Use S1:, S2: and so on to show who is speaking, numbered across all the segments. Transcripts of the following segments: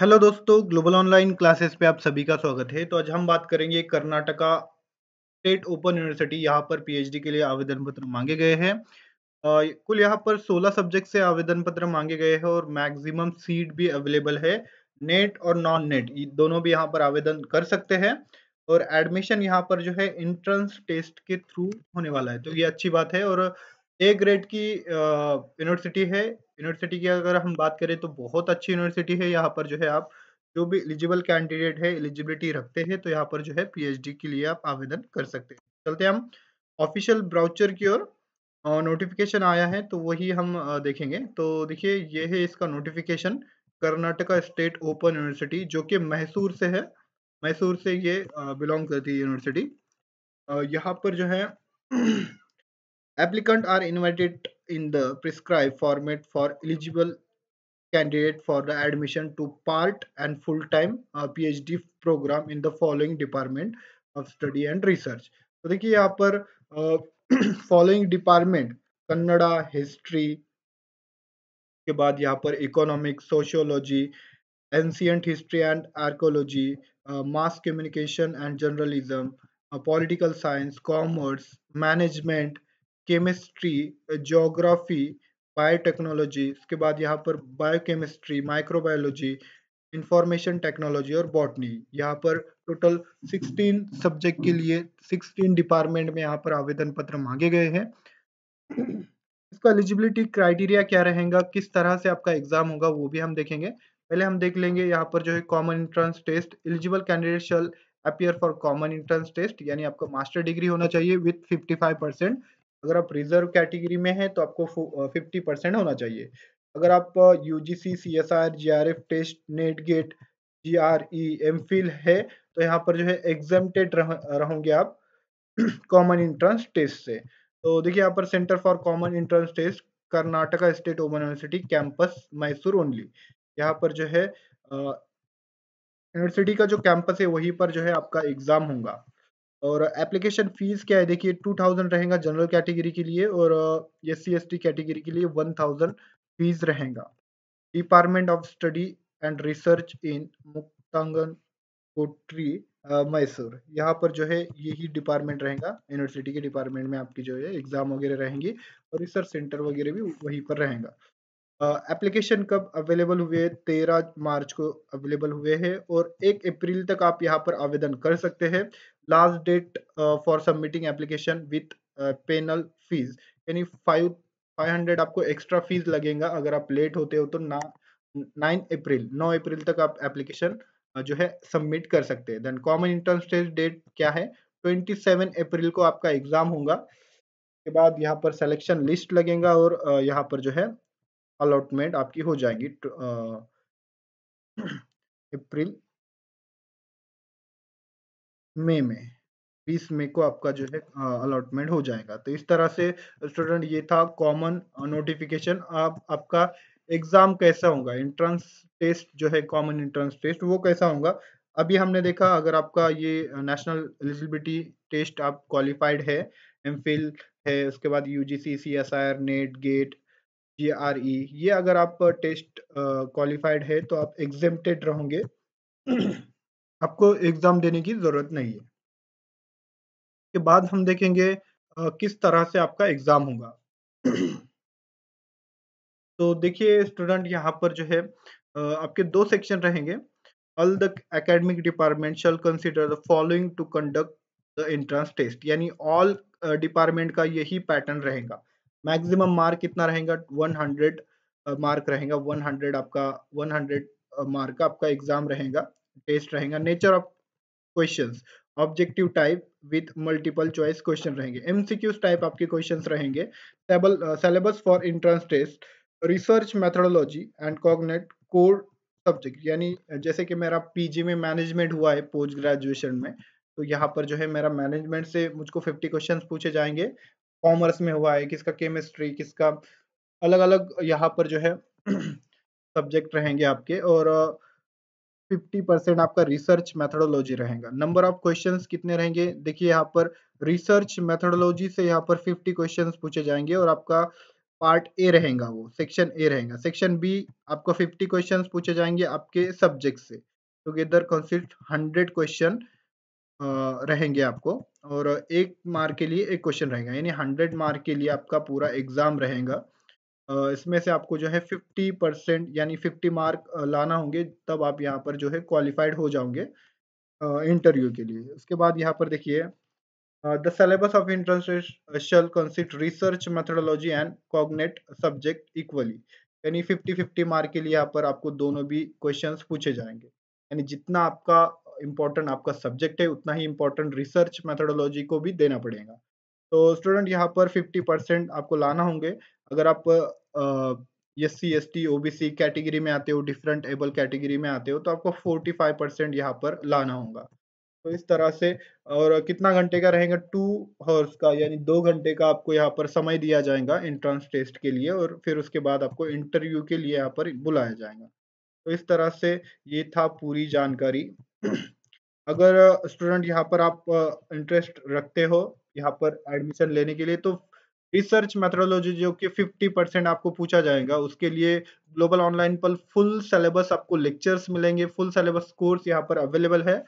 S1: Hello दोस्तों, global online classes पे आप सभी का स्वागत है। तो आज हम बात करेंगे कर्नाटका स्टेट ओपन यूनिवर्सिटी। यहाँ पर पीएचडी के लिए आवेदन पत्र मांगे गए हैं। कुल यहाँ पर 16 सब्जेक्ट से आवेदन पत्र मांगे गए हैं और मैक्सिमम सीट भी अवेलेबल है। नेट और नॉन नेट दोनों भी यहाँ पर आवेदन कर सकते हैं और एडमिशन यहाँ पर जो है एंट्रेंस टेस्ट के थ्रू होने वाला है, तो ये अच्छी बात है। और ए ग्रेड की यूनिवर्सिटी है। यूनिवर्सिटी की अगर हम बात करें तो बहुत अच्छी यूनिवर्सिटी है। यहाँ पर जो है आप जो भी एलिजिबल कैंडिडेट है, एलिजिबिलिटी रखते हैं, तो यहाँ पर जो है पीएचडी के लिए आप आवेदन कर सकते हैं। चलते हैं हम ऑफिशियल ब्राउचर की ओर। नोटिफिकेशन आया है तो वही हम देखेंगे। तो देखिए, ये है इसका notification. Karnataka state open university जो कि मैसूर से है। मैसूर से ये बिलोंग करती है यूनिवर्सिटी। यहाँ पर जो है applicant are invited in the prescribed format for eligible candidate for the admission to part and full-time PhD program in the following department of study and research। तो देखिए यहाँ पर फॉलोइंग डिपार्टमेंट कन्नड़ा, हिस्ट्री के बाद यहाँ पर economics, sociology, ancient history and archaeology, mass communication and journalism, political science, commerce, management, chemistry, geography, biotechnology, इसके बाद यहाँ पर बायोकेमिस्ट्री, माइक्रोबायोलॉजी, इंफॉर्मेशन टेक्नोलॉजी और बॉटनी। यहाँ पर टोटल 16 सब्जेक्ट के लिए 16 डिपार्टमेंट में यहाँ पर आवेदन पत्र मांगे गए हैं। इसका एलिजिबिलिटी क्राइटेरिया क्या रहेगा, किस तरह से आपका एग्जाम होगा, वो भी हम देखेंगे। पहले हम देख लेंगे यहाँ पर जो है common entrance test. Eligible candidate shall appear for common entrance test, यानी आपका मास्टर डिग्री होना चाहिए विथ 55%। अगर आप रिजर्व कैटेगरी में है तो आपको 50% होना चाहिए। अगर आप UGC, CSR, JRF test, NET GATE, GRE, MPhil है तो यहाँ पर जो है एग्जेम्प्टेड रहोगे आप कॉमन एंट्रेंस टेस्ट से। तो देखिए यहाँ पर centre for common entrance test, Karnataka state open university campus Mysore only. यहाँ पर जो है यूनिवर्सिटी का जो कैंपस है वहीं पर जो है आपका एग्जाम होगा। और एप्लीकेशन फीस क्या है, देखिए 2000 रहेगा जनरल कैटेगरी के लिए और SC ST कैटेगरी के लिए 1000 फीस रहेगा। Department of study and research in Muktagangotri, Mysore. यहाँ पर जो है यही डिपार्टमेंट रहेगा। यूनिवर्सिटी के डिपार्टमेंट में आपकी जो है एग्जाम वगैरह रहेंगी और रिसर्च सेंटर वगैरह भी वहीं पर रहेगा। एप्लीकेशन कब अवेलेबल हुए? 13 मार्च को अवेलेबल हुए हैं और 1 अप्रैल तक आप यहाँ पर आवेदन कर सकते हैं। Last date for submitting application with penal fees, यानी 500 आपको एक्स्ट्रा फीस लगेगा अगर आप लेट होते हो तो। 9 अप्रैल तक आप एप्लीकेशन जो है सबमिट कर सकते हैं। Then common entrance test date क्या है? 27 अप्रैल को आपका एग्जाम होगा। के बाद यहाँ पर सिलेक्शन लिस्ट लगेगा और यहाँ पर जो है अलॉटमेंट आपकी हो जाएगी अप्रैल मई में। 20 मई को आपका जो है अलॉटमेंट हो जाएगा। तो इस तरह से स्टूडेंट ये था कॉमन नोटिफिकेशन। आप आपका एग्जाम कैसा होगा, एंट्रेंस टेस्ट जो है कॉमन एंट्रेंस टेस्ट वो कैसा होगा। अभी हमने देखा अगर आपका ये नेशनल एलिजिबिलिटी टेस्ट आप क्वालिफाइड है, एमफिल है, उसके बाद UGC, CSIR, NET GATE, GRE, ये अगर आप टेस्ट क्वालिफाइड है तो आप एग्जेम्प्टेड रहोगे आपको एग्जाम देने की जरूरत नहीं है। के बाद हम देखेंगे किस तरह से आपका एग्जाम होगा। तो देखिए स्टूडेंट, यहाँ पर जो है आपके 2 सेक्शन रहेंगे। All the academic department shall consider the following to conduct the entrance test, यानी ऑल डिपार्टमेंट का यही पैटर्न रहेगा। मैक्सिमम मार्क कितना रहेगा? 100 मार्क रहेगा। 100 आपका 100 मार्क का आपका एग्जाम रहेगा, टेस्ट रहेगा। Nature of questions, objective type with multiple choice question रहेंगे। एमसीक्यूज टाइप आपके क्वेश्चंस रहेंगे। Syllabus for entrance test, research methodology and cognate core subject, यानी जैसे कि मेरा पीजी में मैनेजमेंट हुआ है पोस्ट ग्रेजुएशन में, तो यहाँ पर जो है मेरा मैनेजमेंट से मुझको 50 क्वेश्चंस पूछे जाएंगे। कॉमर्स में हुआ है किसका केमिस्ट्री, किसका अलग अलग यहाँ पर जो है सब्जेक्ट रहेंगे आपके। और 50% आपका रिसर्च मेथोडोलॉजी रहेगा। नंबर ऑफ क्वेश्चंस कितने रहेंगे? देखिए यहाँ पर रिसर्च मेथोडोलॉजी से यहाँ पर 50 क्वेश्चंस पूछे जाएंगे और आपका पार्ट ए रहेगा, वो सेक्शन ए रहेगा। सेक्शन बी आपको 50 क्वेश्चंस पूछे जाएंगे आपके सब्जेक्ट से। टुगेदर कंसिस्ट 100 क्वेश्चन रहेंगे आपको, और 1 मार्क के लिए 1 क्वेश्चन रहेगा, यानी 100 मार्क के लिए आपका पूरा एग्जाम रहेगा। इसमें से आपको जो है 50% यानी 50 मार्क लाना होंगे, तब आप यहाँ पर जो है क्वालिफाइड हो जाओगे इंटरव्यू के लिए। उसके बाद यहाँ पर देखिए, the syllabus of interest shall consist research methodology and cognate subject equally। यानी 50-50 मार्क के लिए यहाँ पर आपको दोनों भी क्वेश्चंस पूछे जाएंगे, यानी जितना आपका इम्पोर्टेंट आपका सब्जेक्ट है उतना ही इम्पोर्टेंट रिसर्च मेथोडोलॉजी को भी देना पड़ेगा। तो स्टूडेंट यहाँ पर 50% आपको लाना होंगे। अगर आप SC ST OBC कैटेगरी में आते हो, डिफरेंट एबल कैटेगरी में आते हो, तो आपको 45% यहाँ पर लाना होगा। तो इस तरह से, और कितना घंटे का रहेगा, 2 हॉर्स का, यानी 2 घंटे का आपको यहाँ पर समय दिया जाएगा एंट्रेंस टेस्ट के लिए, और फिर उसके बाद आपको इंटरव्यू के लिए यहाँ पर बुलाया जाएगा। तो इस तरह से ये था पूरी जानकारी। अगर स्टूडेंट यहाँ पर आप इंटरेस्ट रखते हो यहाँ पर एडमिशन लेने के लिए, तो रिसर्च मेथोडोलॉजी जो कि 50% आपको पूछा जाएगा, उसके लिए ग्लोबल ऑनलाइन पर फुल सिलेबस आपको लेक्चर्स मिलेंगे, फुल सिलेबस कोर्स यहाँ पर अवेलेबल है।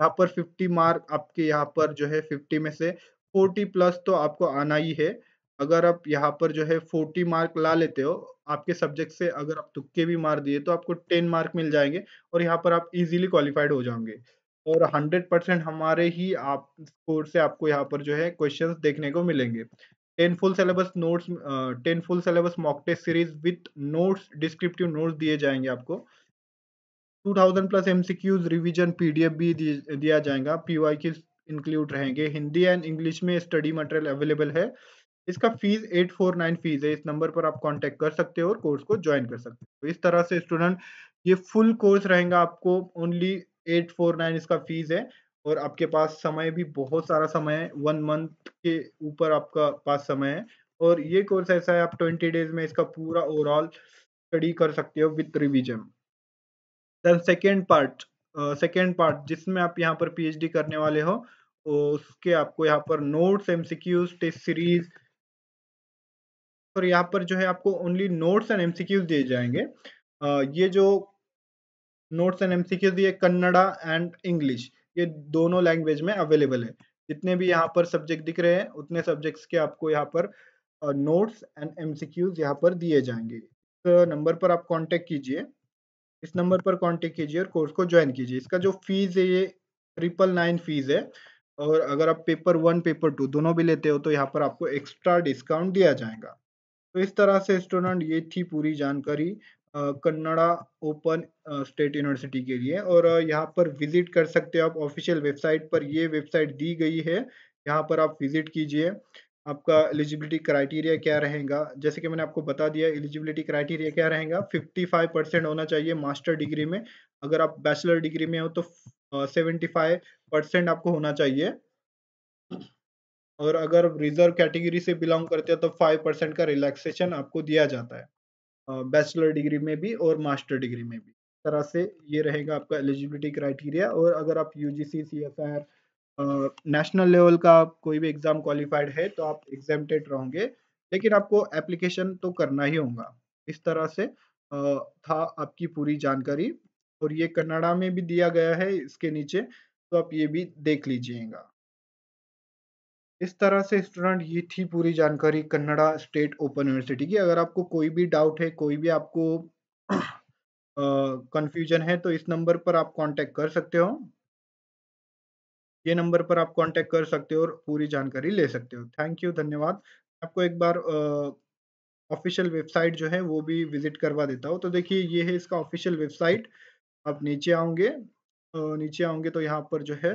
S1: यहाँ पर 50 मार्क आपके यहाँ पर जो है 50 में से 40 प्लस तो आपको आना ही है। अगर आप यहाँ पर जो है 40 मार्क ला लेते हो आपके सब्जेक्ट से, अगर आप तुक्के भी मार दिए तो आपको 10 मार्क मिल जाएंगे, और यहाँ पर आप इजीली क्वालिफाइड हो जाओगे। और 100% हमारे ही आप स्कोर से आपको यहाँ पर जो है क्वेश्चंस देखने को मिलेंगे। 10 full syllabus mock test series with notes, descriptive notes दिए जाएंगे आपको। 2000 प्लस एमसीक्यूज रिवीजन पीडीएफ भी दिया जाएगा। पीवाईक्यूज इंक्लूड रहेंगे। हिंदी एंड इंग्लिश में स्टडी मटेरियल अवेलेबल है। इसका फीस 849 फीस है। इस नंबर पर आप कांटेक्ट कर सकते हो और कोर्स को ज्वाइन कर सकते हो। तो इस तरह से स्टूडेंट ये फुल कोर्स रहेगा, आपको ओनली 849 इसका फीस है, और आपके पास समय भी बहुत सारा समय है, 1 मंथ के ऊपर आपका पास समय है। और ये कोर्स ऐसा है, आप 20 डेज में इसका पूरा ओवरऑल स्टडी कर सकते हो with revision. Then second part जिसमें आप यहाँ पर पीएचडी करने वाले हो, उसके आपको यहाँ पर नोट्स, एमसीक्यूज, टेस्ट सीरीज, और यहाँ पर जो है आपको ओनली नोट्स एंड एमसीक्यूज दिए जाएंगे। ये जो नोट्स एंड एमसीक्यूज, ये कन्नड़ा एंड इंग्लिश, ये दोनों लैंग्वेज में अवेलेबल है। जितने भी यहाँ पर सब्जेक्ट दिख रहे हैं उतने सब्जेक्ट्स के आपको यहाँ पर नोट्स एंड एमसीक्यूज यहाँ पर दिए जाएंगे। इस नंबर पर आप कांटेक्ट कीजिए, इस नंबर पर कांटेक्ट कीजिए और कोर्स को ज्वाइन कीजिए। इसका जो फीस है ये 999 फीस है, और अगर आप पेपर 1 पेपर 2 दोनों भी लेते हो तो यहाँ पर आपको एक्स्ट्रा डिस्काउंट दिया जाएगा। तो इस तरह से स्टूडेंट ये थी पूरी जानकारी कन्नड़ा ओपन स्टेट यूनिवर्सिटी के लिए। और यहाँ पर विजिट कर सकते हो आप ऑफिशियल वेबसाइट पर, ये वेबसाइट दी गई है, यहाँ पर आप विजिट कीजिए। आपका एलिजिबिलिटी क्राइटेरिया क्या रहेगा, जैसे कि मैंने आपको बता दिया, एलिजिबिलिटी क्राइटेरिया क्या रहेगा, 55% होना चाहिए मास्टर डिग्री में। अगर आप बैचलर डिग्री में हो तो 75% आपको होना चाहिए, और अगर रिजर्व कैटेगरी से बिलोंग करते हो तो 5% का रिलैक्सेशन आपको दिया जाता है बैचलर डिग्री में भी और मास्टर डिग्री में भी। इस तरह से ये रहेगा आपका एलिजिबिलिटी क्राइटेरिया। और अगर आप यूजीसी, सीएसआर, नेशनल लेवल का कोई भी एग्जाम क्वालिफाइड है तो आप एग्जेम्प्टेड रहोगे, लेकिन आपको एप्लीकेशन तो करना ही होगा। इस तरह से था आपकी पूरी जानकारी, और ये कन्नड़ा में भी दिया गया है इसके नीचे, तो आप ये भी देख लीजिएगा। इस तरह से स्टूडेंट ये थी पूरी जानकारी कन्नड़ा स्टेट ओपन यूनिवर्सिटी की। अगर आपको कोई भी डाउट है, कोई भी आपको कंफ्यूजन है, तो इस नंबर पर आप कांटेक्ट कर सकते हो। ये नंबर पर आप कांटेक्ट कर सकते हो और पूरी जानकारी ले सकते हो। थैंक यू, धन्यवाद। आपको एक बार ऑफिशियल वेबसाइट जो है वो भी विजिट करवा देता हूँ। तो देखिए ये है इसका ऑफिशियल वेबसाइट। आप नीचे आओगे तो यहाँ पर जो है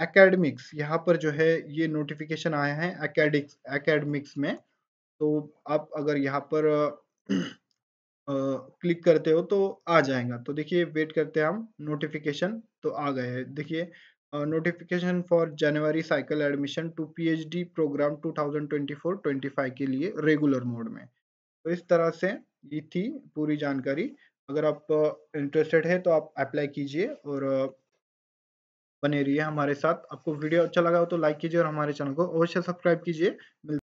S1: एकेडमिक्स, यहाँ पर जो है ये नोटिफिकेशन आया है एकेडमिक्स में। तो आप अगर यहाँ पर क्लिक करते हो तो आ जाएगा। तो देखिए वेट करते हैं हम, नोटिफिकेशन तो आ गए हैं। देखिए notification for January cycle admission to PhD programme 2024-25 के लिए रेगुलर मोड में। तो इस तरह से ये थी पूरी जानकारी। अगर आप इंटरेस्टेड है तो आप अप्लाई कीजिए, और बने रहिए हमारे साथ। आपको वीडियो अच्छा लगा हो तो लाइक कीजिए और हमारे चैनल को अवश्य सब्सक्राइब कीजिए।